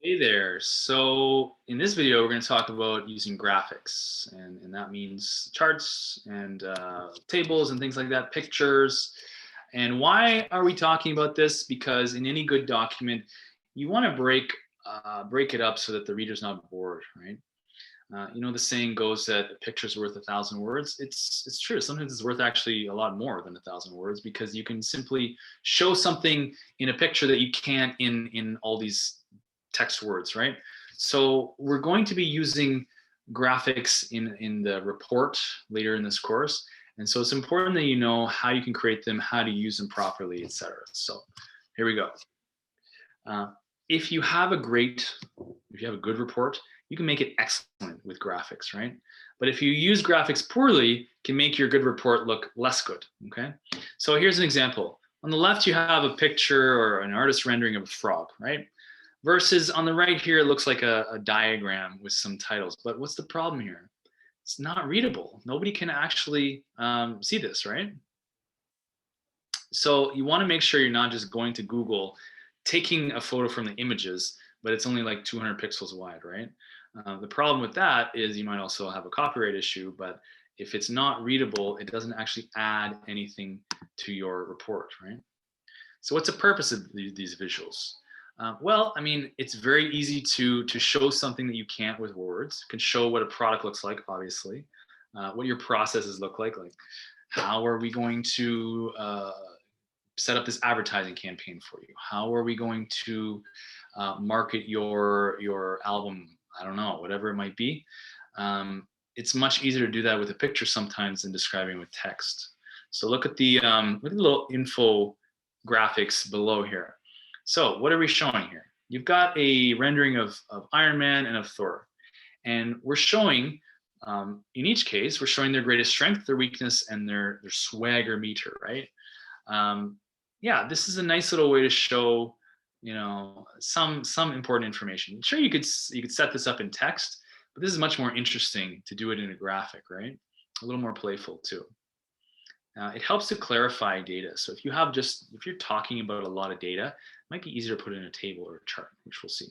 Hey there. So in this video, we're going to talk about using graphics, and that means charts and tables and things like that, pictures. And why are we talking about this? Because in any good document, you want to break it up so that the reader's not bored, right? The saying goes that a picture's worth 1,000 words. It's true. Sometimes it's worth actually a lot more than 1,000 words because you can simply show something in a picture that you can't in all these text words, right? So we're going to be using graphics in the report later in this course. And so it's important that you know how you can create them, how to use them properly, etc. So here we go. Uh, if you have a good report, you can make it excellent with graphics, right? But if you use graphics poorly, it can make your good report look less good, okay? So here's an example. On the left, you have a picture or an artist rendering of a frog, right? Versus on the right here, it looks like a diagram with some titles. But what's the problem here? It's not readable. Nobody can actually see this, right? So you want to make sure you're not just going to Google, taking a photo from the images, but it's only like 200 pixels wide, right? The problem with that is you might also have a copyright issue, but if it's not readable, it doesn't actually add anything to your report, right? So what's the purpose of these visuals? Well, I mean, it's very easy to show something that you can't with words. You can show what a product looks like, obviously, what your processes look like how are we going to set up this advertising campaign for you? How are we going to market your album? I don't know, whatever it might be. It's much easier to do that with a picture sometimes than describing with text. So look at the little info graphics below here. So what are we showing here? You've got a rendering of Iron Man and of Thor. And we're showing, in each case, we're showing their greatest strength, their weakness, and their swagger meter, right? Yeah, this is a nice little way to show, some important information. Sure, you could set this up in text, but this is much more interesting to do it in a graphic, right? A little more playful too. It helps to clarify data. So if you're talking about a lot of data, it might be easier to put in a table or a chart, which we'll see.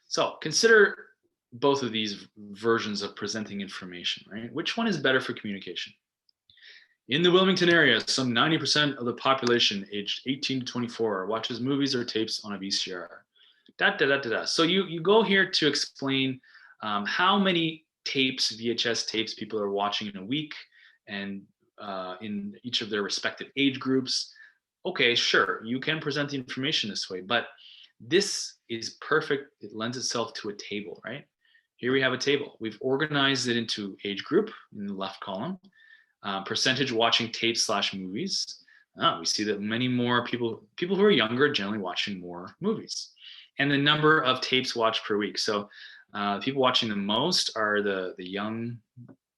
So consider both of these versions of presenting information, right? Which one is better for communication? In the Wilmington area, some 90% of the population aged 18 to 24 watches movies or tapes on a VCR. So you go here to explain how many VHS tapes people are watching in a week, and in each of their respective age groups. Okay, sure, you can present the information this way, but this is perfect. It lends itself to a table, right? Here we have a table. We've organized it into age group in the left column, percentage watching tapes/movies. We see that many more people who are younger are generally watching more movies, and the number of tapes watched per week. So people watching the most are the young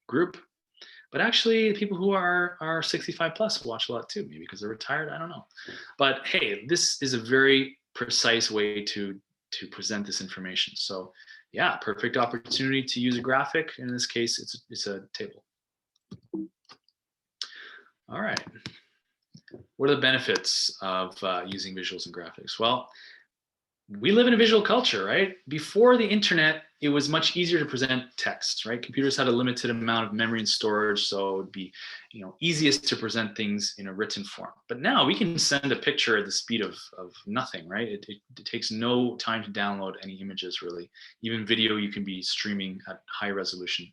group, but actually people who are 65 plus watch a lot too, maybe because they're retired, I don't know. But hey, this is a very precise way to present this information. So yeah, perfect opportunity to use a graphic. In this case, it's a table. All right. What are the benefits of using visuals and graphics? Well, we live in a visual culture, right? Before the internet, it was much easier to present text, right? Computers had a limited amount of memory and storage, so it'd be, easiest to present things in a written form. But now we can send a picture at the speed of nothing, right? It takes no time to download any images, really. Even video, you can be streaming at high resolution.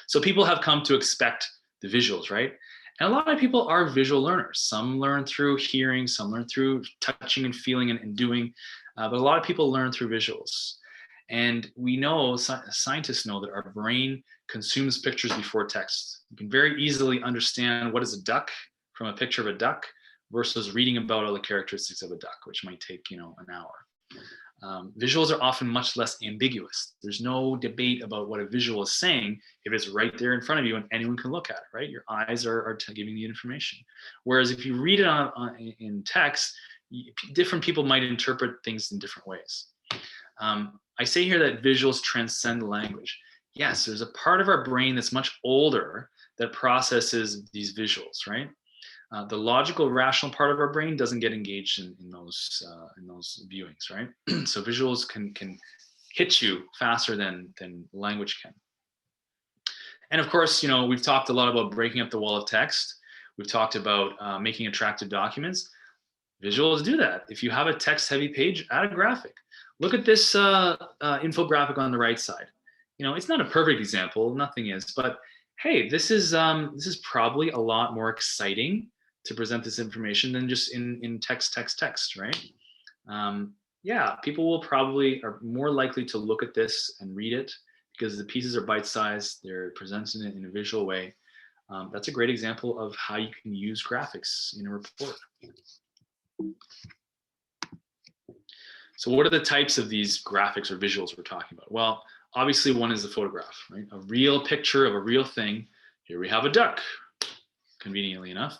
So people have come to expect the visuals, right? And a lot of people are visual learners. Some learn through hearing, some learn through touching and feeling and doing. But a lot of people learn through visuals. And we know, scientists know, that our brain consumes pictures before text. You can very easily understand what is a duck from a picture of a duck versus reading about all the characteristics of a duck, which might take, an hour. Visuals are often much less ambiguous. There's no debate about what a visual is saying if it's right there in front of you and anyone can look at it, right? Your eyes are giving the information. Whereas if you read it in text, different people might interpret things in different ways. I say here that visuals transcend language. Yes, there's a part of our brain that's much older that processes these visuals, right? The logical, rational part of our brain doesn't get engaged in those viewings, right? So visuals can hit you faster than language can. And of course, we've talked a lot about breaking up the wall of text. We've talked about making attractive documents. Visuals do that. If you have a text-heavy page, add a graphic. Look at this infographic on the right side. It's not a perfect example, nothing is, but hey, this is probably a lot more exciting to present this information than just in text, right? Yeah, people are more likely to look at this and read it because the pieces are bite-sized, they're presented in a visual way. That's a great example of how you can use graphics in a report. So what are the types of these graphics or visuals we're talking about? Well, obviously one is a photograph, right? A real picture of a real thing. Here we have a duck, conveniently enough.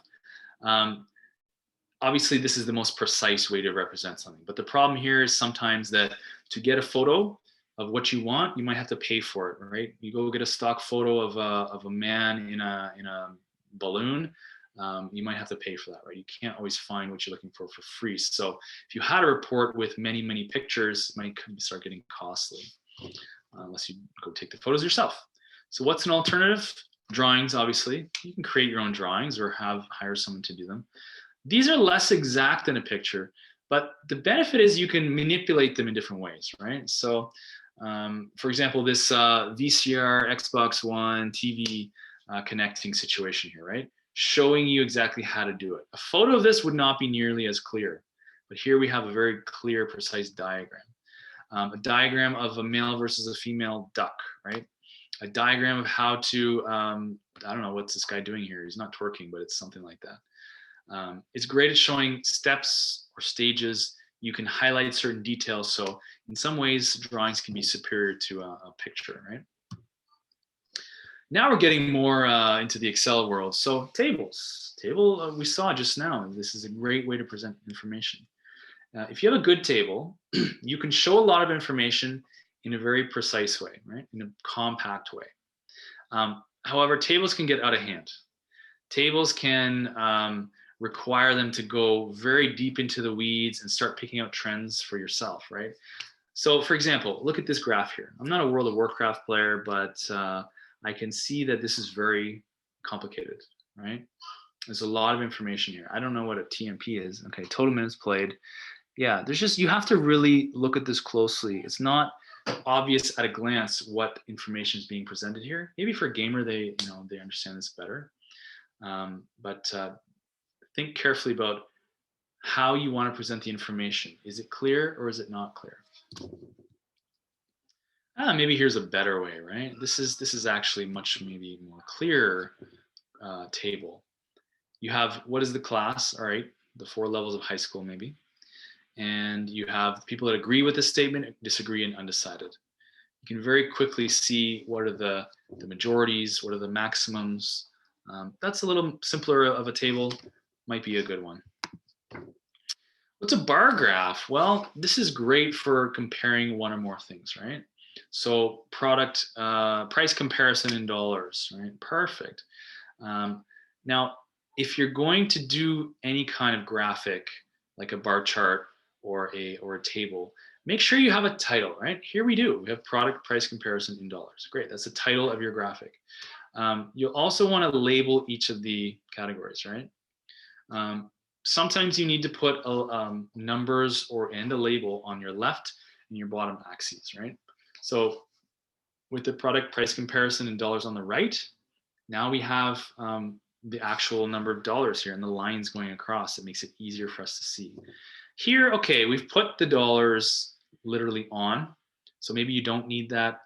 Obviously this is the most precise way to represent something, but the problem here is sometimes that to get a photo of what you want, you might have to pay for it, right? You go get a stock photo of a man in a balloon, you might have to pay for that, right? You can't always find what you're looking for free. So if you had a report with many, many pictures, it might start getting costly unless you go take the photos yourself. So what's an alternative? Drawings, obviously. You can create your own drawings or hire someone to do them. These are less exact than a picture, but the benefit is you can manipulate them in different ways, right? So for example, this VCR, Xbox One, TV connecting situation here, right? Showing you exactly how to do it. A photo of this would not be nearly as clear, but here we have a very clear, precise diagram. A diagram of a male versus a female duck, right? A diagram of how to, I don't know, what's this guy doing here? He's not twerking, but it's something like that. It's great at showing steps or stages. You can highlight certain details. So in some ways, drawings can be superior to a picture, right? Now we're getting more into the Excel world. So tables, we saw just now, this is a great way to present information. If you have a good table, you can show a lot of information in a very precise way, right? In a compact way. However, tables can get out of hand. Tables can require them to go very deep into the weeds and start picking out trends for yourself, right? So for example, look at this graph here. I'm not a World of Warcraft player, but I can see that this is very complicated, right? There's a lot of information here. I don't know what a TMP is. Okay, total minutes played. Yeah, you have to really look at this closely. It's not obvious at a glance what information is being presented here. Maybe for a gamer, they understand this better. But think carefully about how you want to present the information. Is it clear or is it not clear? Maybe here's a better way, right? This is actually much maybe more clear table. You have what is the class, all right? The 4 levels of high school maybe. And you have people that agree with the statement, disagree, and undecided. You can very quickly see what are the majorities, what are the maximums. That's a little simpler of a table, might be a good one. What's a bar graph? Well, this is great for comparing one or more things, right? So product price comparison in dollars, right? Perfect. Now, if you're going to do any kind of graphic, like a bar chart or a table, make sure you have a title, right? Here we do. We have product price comparison in dollars. Great. That's the title of your graphic. You'll also want to label each of the categories, right? Sometimes you need to put numbers and a label on your left and your bottom axes, right? So with the product price comparison in dollars on the right, now we have the actual number of dollars here and the lines going across. It makes it easier for us to see. Here, okay, we've put the dollars literally on. So maybe you don't need that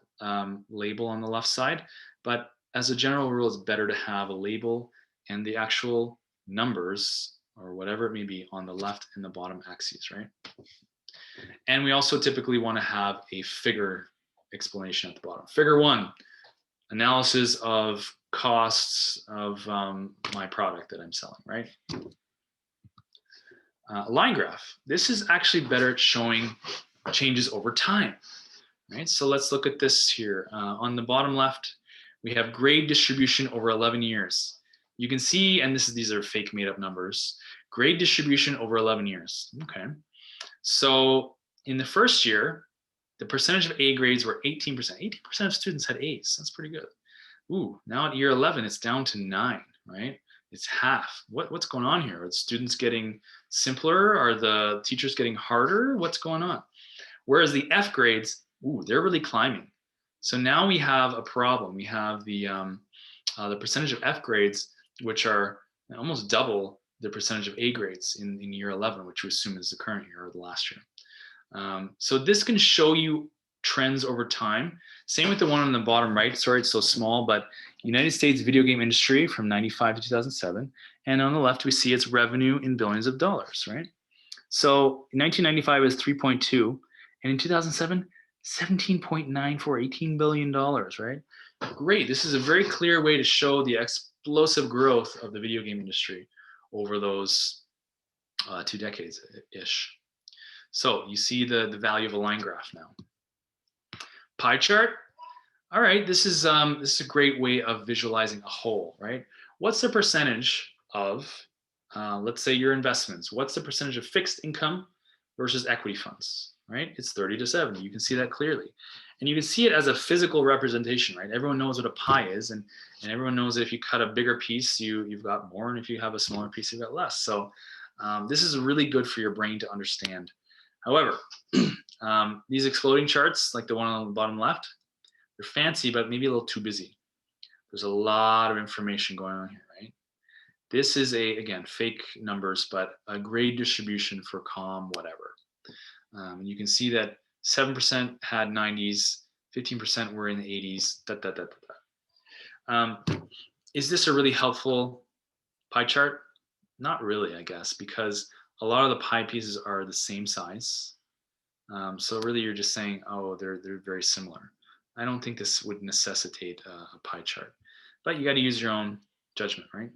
label on the left side, but as a general rule, it's better to have a label and the actual numbers or whatever it may be on the left and the bottom axes, right? And we also typically want to have a figure explanation at the bottom. Figure 1, analysis of costs of my product that I'm selling, right? Line graph. This is actually better at showing changes over time, right? So let's look at this here. On the bottom left, we have grade distribution over 11 years. You can see, and these are fake made up numbers, grade distribution over 11 years. Okay. So in the first year, the percentage of A grades were 18%. 18% of students had A's. That's pretty good. Ooh, now at year 11, it's down to 9, right? It's half. What's going on here? Are the students getting simpler? Are the teachers getting harder? What's going on? Whereas the F grades, ooh, they're really climbing. So now we have a problem. We have the percentage of F grades, which are almost double the percentage of A grades in year 11, which we assume is the current year or the last year. So this can show you trends over time. Same with the one on the bottom right. Sorry, it's so small, but United States video game industry from 95 to 2007. And on the left, we see its revenue in billions of dollars, right? So in 1995 it was 3.2, and in 2007, 17.94, $18 billion, right? Great. This is a very clear way to show the explosive growth of the video game industry over those 2 decades-ish. So you see the value of a line graph now. Pie chart. All right, this is a great way of visualizing a whole, right? What's the percentage of, let's say, your investments? What's the percentage of fixed income versus equity funds, right? It's 30 to 70. You can see that clearly. And you can see it as a physical representation, right? Everyone knows what a pie is, and everyone knows that if you cut a bigger piece, you've got more, and if you have a smaller piece, you've got less. So this is really good for your brain to understand. However, these exploding charts, like the one on the bottom left, they're fancy, but maybe a little too busy. There's a lot of information going on here, right? This is again, fake numbers, but a grade distribution for COM, whatever. And you can see that 7% had 90s, 15% were in the 80s, Is this a really helpful pie chart? Not really, I guess, because a lot of the pie pieces are the same size. So really you're just saying, oh, they're very similar. I don't think this would necessitate a pie chart, but you got to use your own judgment, right?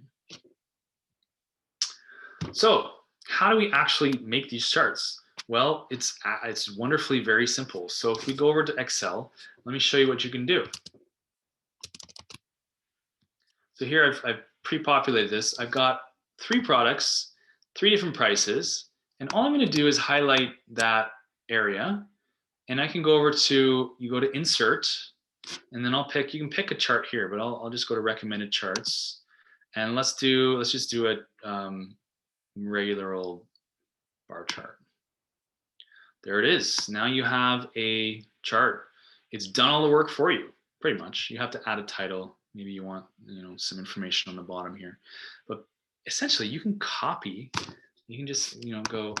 So how do we actually make these charts? Well, it's wonderfully very simple. So if we go over to Excel, let me show you what you can do. So here I've pre-populated this. I've got 3 products, 3 different prices, and all I'm going to do is highlight that area, and I can go over to, you go to Insert, and then you can pick a chart here, but I'll just go to Recommended Charts, and let's just do a regular old bar chart. There it is. Now you have a chart. It's done all the work for you, pretty much. You have to add a title. Maybe you want, some information on the bottom here, but essentially you can copy. You can just, go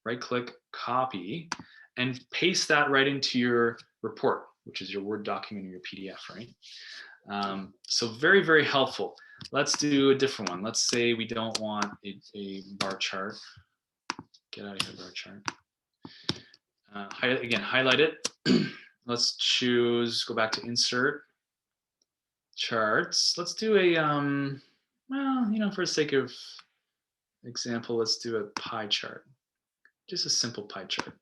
right click, copy, and paste that right into your report, which is your Word document or your PDF, right? So very, very helpful. Let's do a different one. Let's say we don't want a bar chart. Get out of here, bar chart. Highlight it. Let's choose, go back to Insert, Charts. Let's do a, for the sake of example, let's do a pie chart. Just a simple pie chart.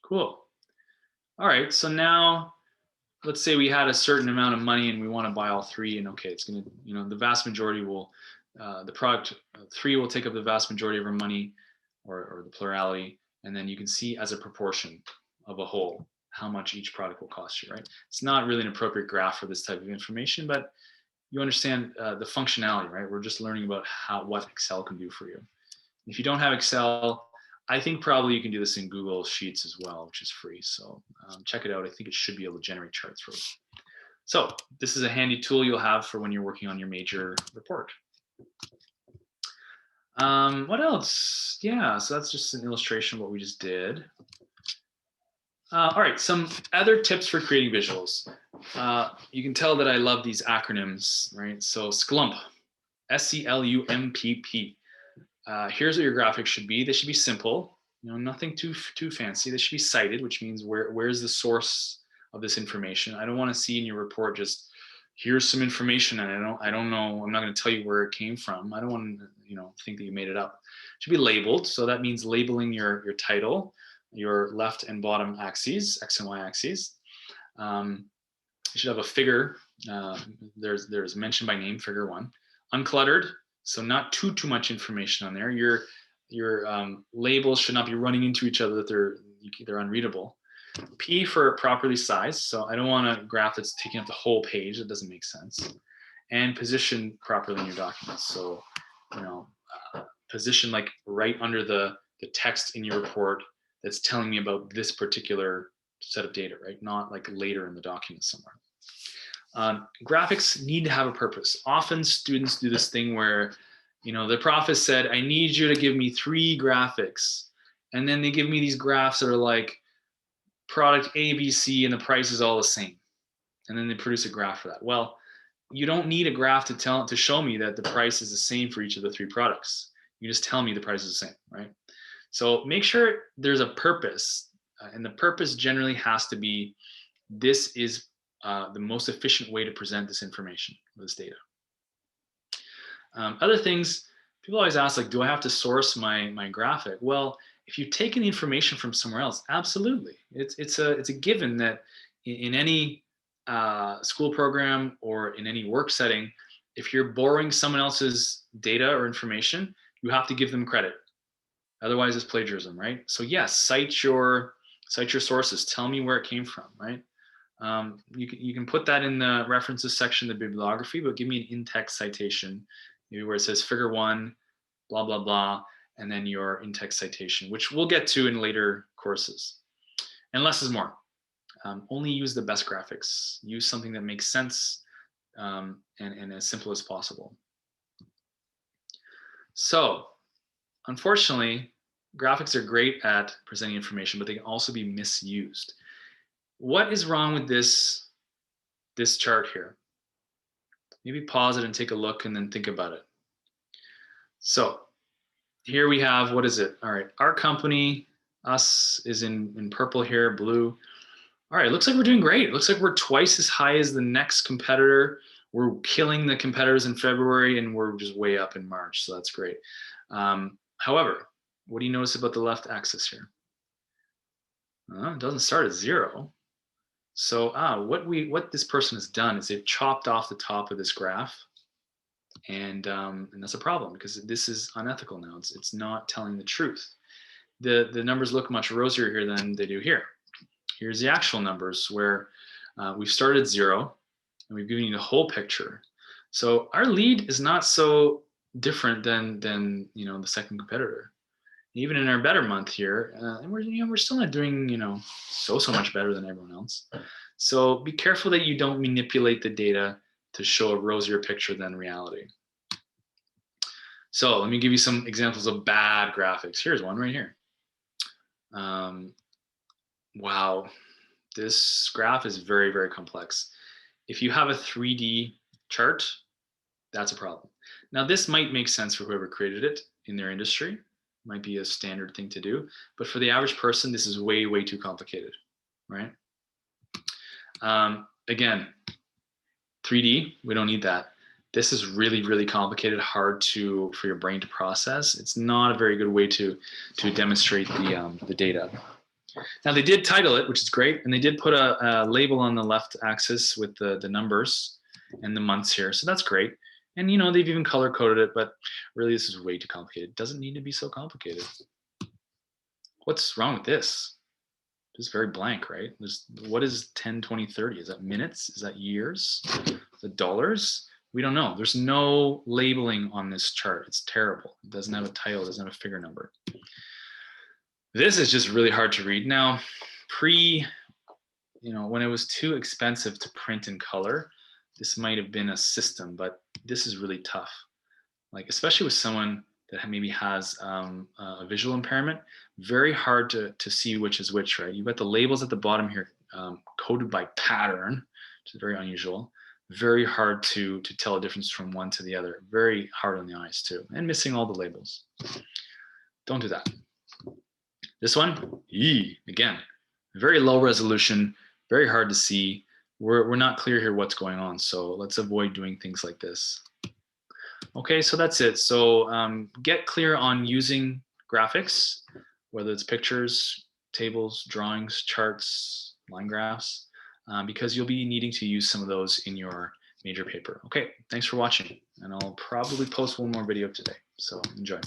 Cool. All right, so now let's say we had a certain amount of money and we want to buy all 3, and okay, it's going to, the vast majority will, the product 3 will take up the vast majority of our money, or the plurality, and then you can see as a proportion of a whole how much each product will cost you, right? It's not really an appropriate graph for this type of information, but you understand the functionality, right? We're just learning about what Excel can do for you. If you don't have Excel, I think probably you can do this in Google Sheets as well, which is free. So check it out. I think it should be able to generate charts for you. So this is a handy tool you'll have for when you're working on your major report. What else? Yeah, so that's just an illustration of what we just did. All right, some other tips for creating visuals. You can tell that I love these acronyms, right? So SCLUMP, SCLUMPP. Here's what your graphics should be. They should be simple, nothing too fancy. They should be cited, which means where's the source of this information. I don't want to see in your report just here's some information and I don't know. I'm not going to tell you where it came from. I don't want to think that you made it up. It should be labeled. So that means labeling your title, your left and bottom axes, X and Y axes. You should have a figure. There's mention by name, figure 1. uncluttered, so not too much information on there. Your labels should not be running into each other, that they're unreadable. P for properly sized, so I don't want a graph that's taking up the whole page. That doesn't make sense. And position properly in your documents. So, position like right under the text in your report that's telling me about this particular set of data, right? Not like later in the document somewhere. Graphics need to have a purpose. Often students do this thing where, the prof has said, I need you to give me 3 graphics. And then they give me these graphs that are like product A, B, C, and the price is all the same. And then they produce a graph for that. Well, you don't need a graph to show me that the price is the same for each of the 3 products. You just tell me the price is the same, right? So make sure there's a purpose, and the purpose generally has to be, this is the most efficient way to present this information, this data. Other things, people always ask, like, do I have to source my graphic? Well, if you've taken the information from somewhere else, absolutely. It's a given that in any school program or in any work setting, if you're borrowing someone else's data or information, you have to give them credit. Otherwise, it's plagiarism, right? So yes, cite your sources. Tell me where it came from, right? You can put that in the references section of the bibliography, but give me an in-text citation, maybe where it says figure 1, blah, blah, blah, and then your in-text citation, which we'll get to in later courses. And less is more. Only use the best graphics. Use something that makes sense and as simple as possible. So, unfortunately, graphics are great at presenting information, but they can also be misused. What is wrong with this chart here? Maybe pause it and take a look and then think about it. So here we have, what is it? All right, our company, us is in purple here, blue. All right, looks like we're doing great. It looks like we're twice as high as the next competitor. We're killing the competitors in February and we're just way up in March, so that's great. However, what do you notice about the left axis here? It doesn't start at 0. So what this person has done is they've chopped off the top of this graph, and that's a problem because this is unethical now. It's not telling the truth. The numbers look much rosier here than they do here. Here's the actual numbers where we've started at 0 and we've given you the whole picture. So our lead is not so different than the second competitor. Even in our better month here, and we're still not doing so much better than everyone else. So be careful that you don't manipulate the data to show a rosier picture than reality. So let me give you some examples of bad graphics. Here's one right here. Wow, this graph is very, very complex. If you have a 3D chart, that's a problem. Now this might make sense for whoever created it in their industry. Might be a standard thing to do, but for the average person, this is way, way too complicated, right? Again, 3D, we don't need that. This is really, really complicated, hard for your brain to process. It's not a very good way to demonstrate the data. Now they did title it, which is great, and they did put a label on the left axis with the numbers and the months here, so that's great. And they've even color coded it, but really this is way too complicated. It doesn't need to be so complicated. What's wrong with this? It's very blank, right? What is 10, 20, 30? Is that minutes? Is that years? Is that dollars? We don't know. There's no labeling on this chart. It's terrible. It doesn't have a title. It doesn't have a figure number. This is just really hard to read. Now, when it was too expensive to print in color, this might have been a system, but this is really tough. Like, especially with someone that maybe has a visual impairment, very hard to see which is which, right? You've got the labels at the bottom here coded by pattern, which is very unusual. Very hard to tell a difference from one to the other. Very hard on the eyes too, and missing all the labels. Don't do that. This one, again, very low resolution, very hard to see. We're not clear here what's going on, so let's avoid doing things like this. Okay, so that's it. So get clear on using graphics, whether it's pictures, tables, drawings, charts, line graphs, because you'll be needing to use some of those in your major paper. Okay, thanks for watching. and I'll probably post one more video today. So enjoy.